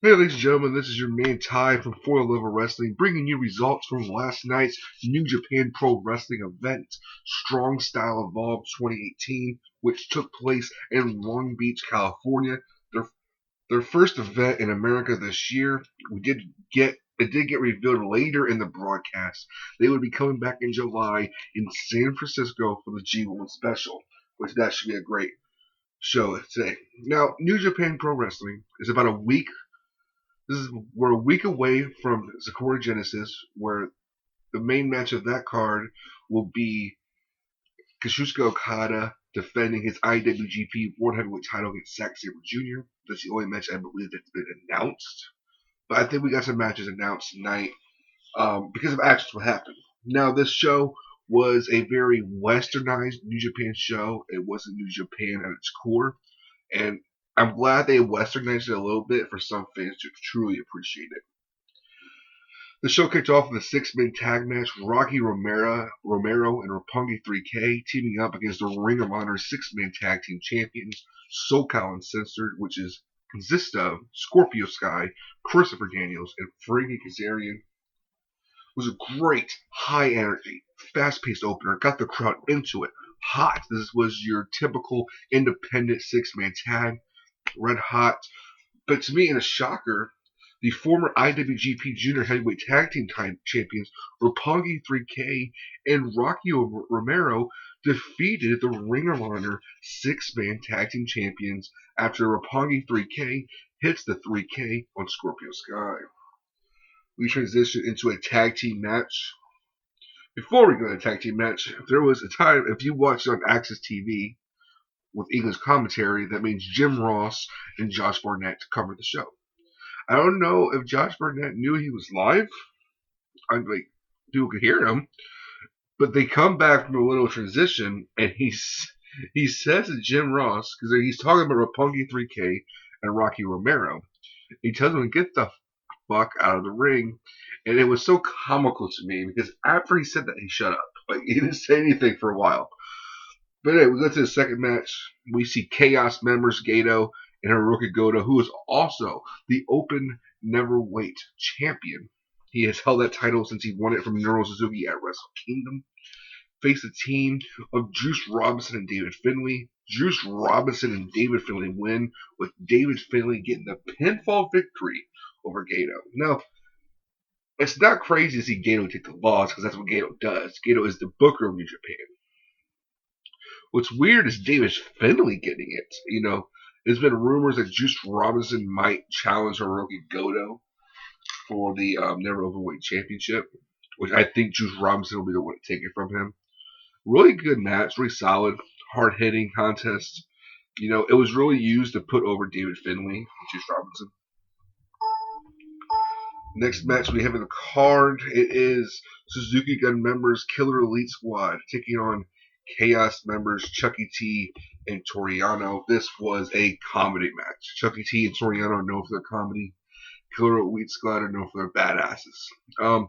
Hey, ladies and gentlemen, this is your man Ty from Foil Level Wrestling, bringing you results from last night's New Japan Pro Wrestling event, Strong Style Evolved 2018, which took place in Long Beach, California. Their their first event in America this year. It did get revealed later in the broadcast. They would be coming back in July in San Francisco for the G1 special, which that should be a great show today. Now, New Japan Pro Wrestling is about a week we're a week away from Sakura Genesis, where the main match of that card will be Kazuchika Okada defending his IWGP World Heavyweight title against Zack Sabre Jr. That's the only match I believe that's been announced. But I think we got some matches announced tonight because of actually what happened. Now, this show was a very westernized New Japan show. It wasn't New Japan at its core. And I'm glad they westernized it a little bit for some fans to truly appreciate it. The show kicked off with a six-man tag match. Rocky Romero and Roppongi 3K teaming up against the Ring of Honor six-man tag team champions, SoCal Uncensored, which consists of Scorpio Sky, Christopher Daniels, and Frankie Kazarian. It was a great, high energy, fast-paced opener. Got the crowd into it. Hot. This was your typical independent six-man tag. Red hot. But to me, in a shocker, the former IWGP Junior Heavyweight Tag Team Champions Roppongi 3K and Rocky Romero defeated the Ring of Honor six-man tag team champions after Roppongi 3K hits the 3K on Scorpio Sky. We transition into a tag team match. Before we go to the tag team match, there was a time, if you watched on Access TV with English commentary, that means Jim Ross and Josh Barnett covered the show. I don't know if Josh Barnett knew he was live. People could hear him, but they come back from a little transition, and he says to Jim Ross, because he's talking about Roppongi 3K and Rocky Romero. He tells him to get the fuck out of the ring, and it was so comical to me because after he said that, he shut up. He didn't say anything for a while. But anyway, we go to the second match. We see Chaos members Gato and Hiroki Goto, who is also the Open Neverweight champion. He has held that title since he won it from Minoru Suzuki at Wrestle Kingdom. Face a team of Juice Robinson and David Finlay. Juice Robinson and David Finlay win, with David Finlay getting the pinfall victory over Gato. Now, it's not crazy to see Gato take the loss, because that's what Gato does. Gato is the booker of New Japan. What's weird is David Finlay getting it. There's been rumors that Juice Robinson might challenge Hiroki Goto for the Never Overweight Championship, which I think Juice Robinson will be the one to take it from him. Really good match, really solid, hard-hitting contest. It was really used to put over David Finlay, Juice Robinson. Next match we have in the card, it is Suzuki Gun members Killer Elite Squad taking on Chaos members Chucky T and Toriano. This was a comedy match. Chucky T and Toriano are known for their comedy. Killer Elite Squad are known for their badasses.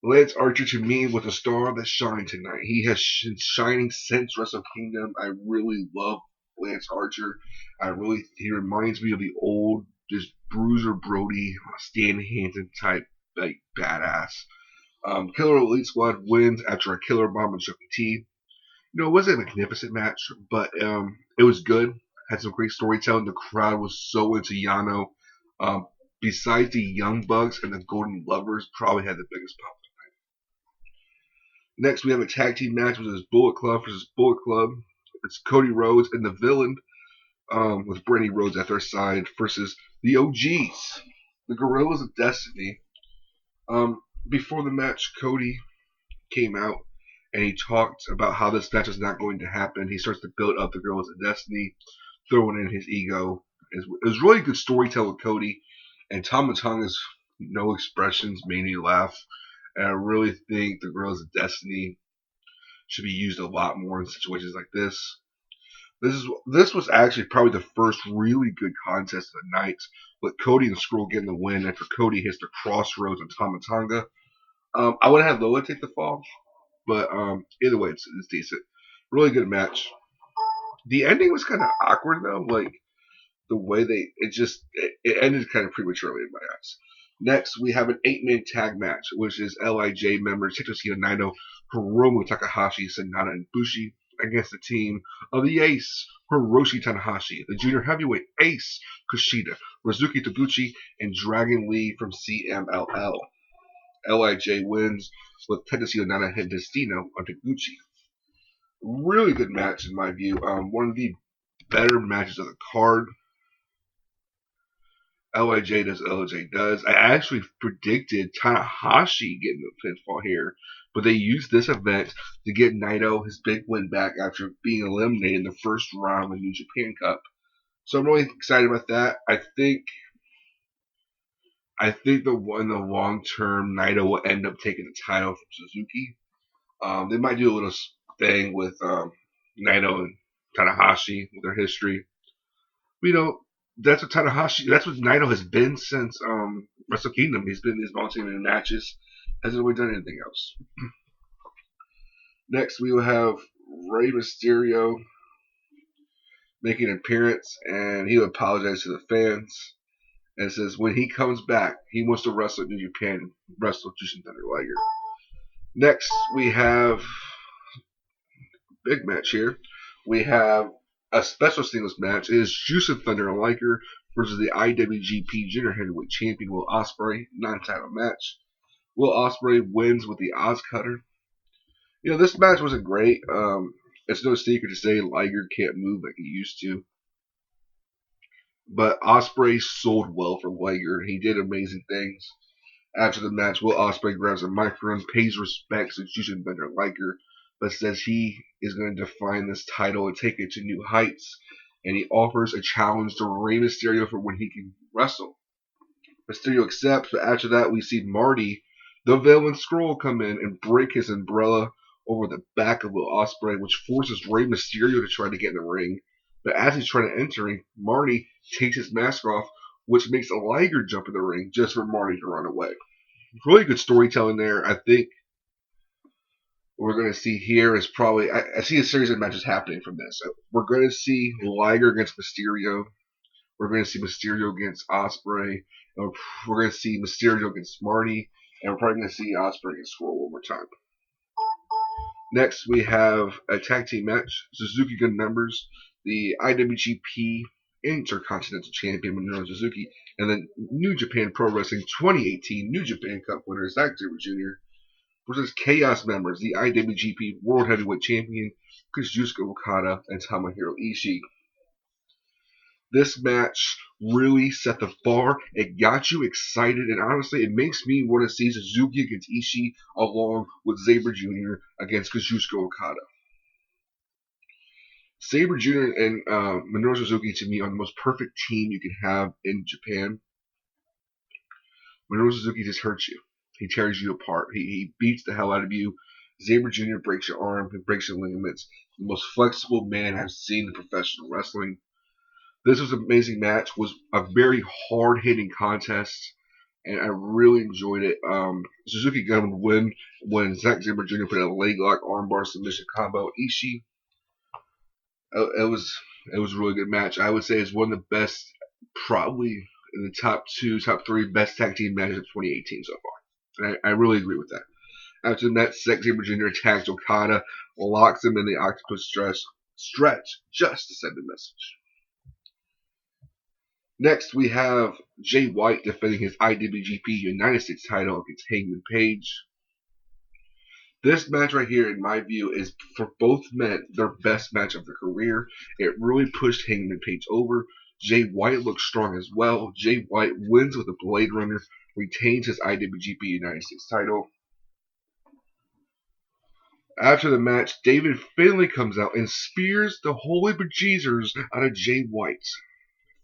Lance Archer, to me, was a star that shined tonight. He has been shining since Wrestle Kingdom. I really love Lance Archer. He reminds me of the old, just Bruiser Brody, Stan Hansen type, badass. Killer Elite Squad wins after a killer bomb on Chucky T. It wasn't a magnificent match, but it was good. Had some great storytelling. The crowd was so into Yano. Besides the Young Bucks and the Golden Lovers, probably had the biggest pop tonight. Next, we have a tag team match, which is Bullet Club versus Bullet Club. It's Cody Rhodes and the Villain, with Brandy Rhodes at their side, versus the OGs, the Gorillas of Destiny. Before the match, Cody came out and he talked about how this match is not going to happen. He starts to build up the Gorillas of Destiny, throwing in his ego. It was really good storytelling with Cody, and Tama Tonga's no expressions made me laugh. And I really think the Gorillas of Destiny should be used a lot more in situations like this. This was actually probably the first really good contest of the night, with Cody and Skrull getting the win after Cody hits the crossroads on Tama Tonga. I would have Lola take the fall, but either way, it's decent. Really good match. The ending was kind of awkward though. the way it ended kind of prematurely in my eyes. Next, we have an 8-man tag match, which is LIJ members Hitoshi Naito, Hiromu Takahashi, Sanada, and Bushi against the team of the Ace, Hiroshi Tanahashi, the Junior Heavyweight Ace, Kushida, Rizuki Taguchi, and Dragon Lee from CMLL. LIJ wins with Tetsuya Naito and Destino on Taguchi. Really good match in my view. One of the better matches of the card. LIJ does what LIJ does. I actually predicted Tanahashi getting the pinfall here, but they used this event to get Naito his big win back after being eliminated in the first round of the New Japan Cup. So I'm really excited about that. I think that in the long term, Naito will end up taking the title from Suzuki. They might do a little thing with Naito and Tanahashi with their history. That's what Naito has been since Wrestle Kingdom. He's bouncing in matches, hasn't really done anything else. Next, we will have Rey Mysterio making an appearance, and he will apologize to the fans and says when he comes back, he wants to wrestle at New Japan, wrestle Jushin Thunder Liger. Next, we have big match here. We have a special singles match. It is Jushin Thunder Liger versus the IWGP Junior Heavyweight Champion Will Ospreay, non-title match. Will Ospreay wins with the Oz Cutter. This match wasn't great. It's no secret to say Liger can't move like he used to. But Ospreay sold well for Liger. He did amazing things. After the match, Will Ospreay grabs a microphone, pays respects to Jushin Thunder Liger, but says he is going to define this title and take it to new heights. And he offers a challenge to Rey Mysterio for when he can wrestle. Mysterio accepts, but after that, we see Marty, the villain Skrull, come in and break his umbrella over the back of Will Ospreay, which forces Rey Mysterio to try to get in the ring. But as he's trying to enter, Marty takes his mask off, which makes a Liger jump in the ring just for Marty to run away. Really good storytelling there. I think what we're going to see here is probably, I see a series of matches happening from this. We're going to see Liger against Mysterio. We're going to see Mysterio against Ospreay. And we're going to see Mysterio against Marty. And we're probably going to see Ospreay against Skrull one more time. Next, we have a tag team match. Suzuki Gun members, the IWGP Intercontinental Champion Minoru Suzuki, and the New Japan Pro Wrestling 2018 New Japan Cup winner Zack Sabre Jr. versus Chaos members, the IWGP World Heavyweight Champion Kazuchika Okada and Tomohiro Ishii. This match really set the bar. It got you excited, and honestly, it makes me want to see Suzuki against Ishii along with Sabre Jr. against Kazuchika Okada. Sabre Jr. and Minoru Suzuki, to me, are the most perfect team you can have in Japan. Minoru Suzuki just hurts you. He tears you apart. He beats the hell out of you. Sabre Jr. breaks your arm. He breaks your ligaments. The most flexible man I've seen in professional wrestling. This was an amazing match. It was a very hard-hitting contest, and I really enjoyed it. Suzuki Gun would win when Zack Sabre Jr. put a leg lock armbar submission combo on Ishii. It was a really good match. I would say it's one of the best, probably in the top 3 best tag team matches of 2018 so far. And I really agree with that. After the match, Zack Sabre Jr. attacks Okada, locks him in the octopus stretch just to send a message. Next, we have Jay White defending his IWGP United States title against Hangman Page. This match right here, in my view, is for both men their best match of their career. It really pushed Hangman Page over. Jay White looks strong as well. Jay White wins with a Blade Runner, retains his IWGP United States title. After the match, David Finlay comes out and spears the holy bejesus out of Jay White.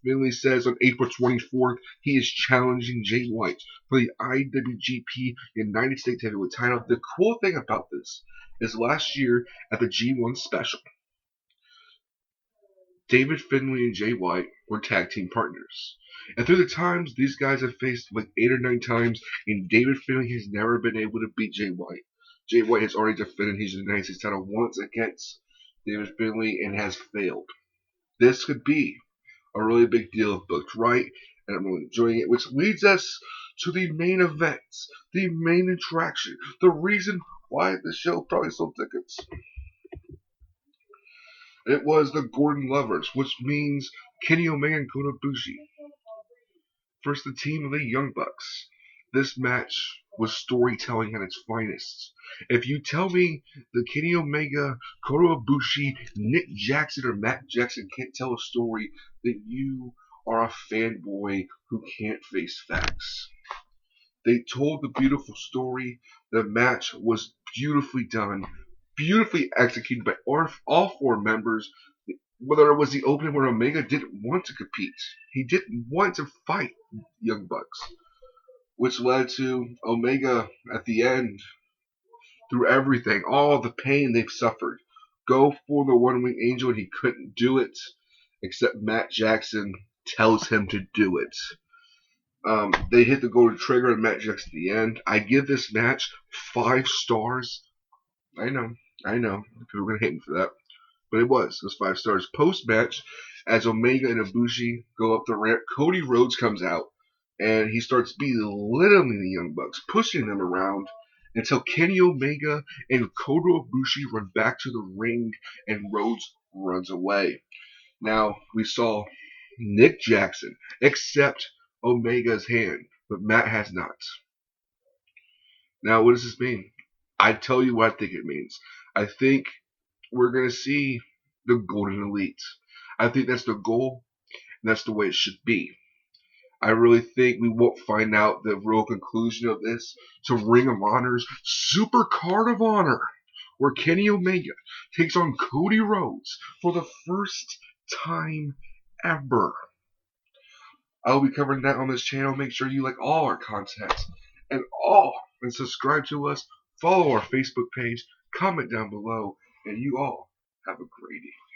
Finlay says on April 24th he is challenging Jay White for the IWGP United States Heavyweight title. The cool thing about this is last year at the G1 special, David Finlay and Jay White were tag team partners. And through the times, these guys have faced like 8 or 9 times, and David Finlay has never been able to beat Jay White. Jay White has already defended his United States title once against David Finlay and has failed. This could be a really big deal if booked right, and I'm really enjoying it, which leads us to the main events, the main attraction, the reason why the show probably sold tickets. It was the Gordon Lovers, which means Kenny Omega and Kota Ibushi versus the team of the Young Bucks. This match was storytelling at its finest. If you tell me that Kenny Omega, Kota Ibushi, Nick Jackson, or Matt Jackson can't tell a story, then you are a fanboy who can't face facts. They told the beautiful story. The match was beautifully done, beautifully executed by all four members. Whether it was the opening where Omega didn't want to compete, he didn't want to fight Young Bucks, which led to Omega at the end, through everything, all the pain they've suffered, go for the One Wing Angel, and he couldn't do it, except Matt Jackson tells him to do it. They hit the golden trigger and Matt Jackson at the end. I give this match 5 stars. I know, people are gonna hate me for that, but it was 5 stars. Post match, as Omega and Ibushi go up the ramp, Cody Rhodes comes out and he starts belittling the Young Bucks, pushing them around until Kenny Omega and Kota Ibushi run back to the ring and Rhodes runs away. Now we saw Nick Jackson accept Omega's hand, but Matt has not. Now, what does this mean? I tell you what I think it means. I think we're going to see the Golden Elite. I think that's the goal, and that's the way it should be. I really think we won't find out the real conclusion of this to Ring of Honor's Super Card of Honor, where Kenny Omega takes on Cody Rhodes for the first time ever. I will be covering that on this channel. Make sure you like all our content and subscribe to us. Follow our Facebook page, comment down below, and you all have a great evening.